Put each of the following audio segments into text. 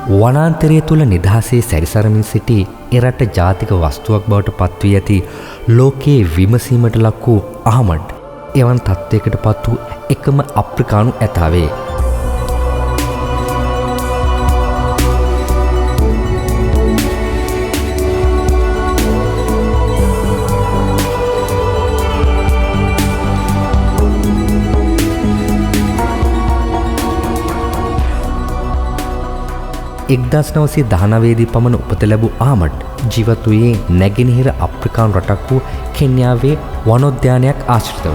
වනාන්තරය තුළ නිදහසේ සැරිසරමින් සිටි එරට ජාතික වස්තුවක් බවට පත්වී ඇති ලෝකයේ විමසීමට ලක් වූ අහමඩ් එවන් තත්ත්වයකට පත් වූ එකම අප්‍රිකානු ඇතාවේ. එක්දස් නවසේ දහනවේදී පමණ උපත ලැබූ ආමඩ් ජීවත් වූයේ නැගෙනහිර අප්‍රිකානු රටක් වූ කෙන්යාවේ වනෝද්‍යානයක් ආශ්‍රිතවය.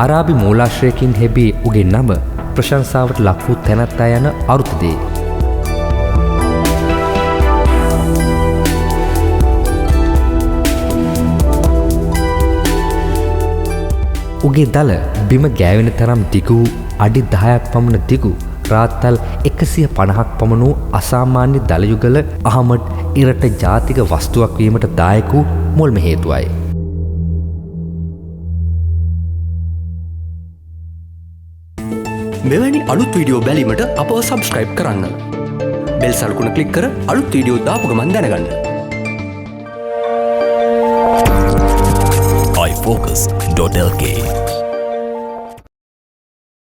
අරාබි මූලාශ්‍රයකින් හෙබී උගේ නම ප්‍රශංසාවට ලක් වූ තැනැත්තා යන අරුතදී උගේ දල බිම ගෑවෙන තරම් දිගු අඩි 10ක් පමණ දිගු රාත්තල් 150ක් පමණ වූ අසාමාන්‍ය දලයුගල අහමඩ් ඉරට ජාතික වස්තුවක් වීමට දායක වූ මුල්ම හේතුවයි. මෙවැනි අලුත් වීඩියෝ බැලීමට අපව සබ්ස්ක්‍රයිබ් කරන්න. බෙල් සලකුණ ක්ලික් කර අලුත් වීඩියෝ දාපු ගමන් දැනගන්න. iFocus.lk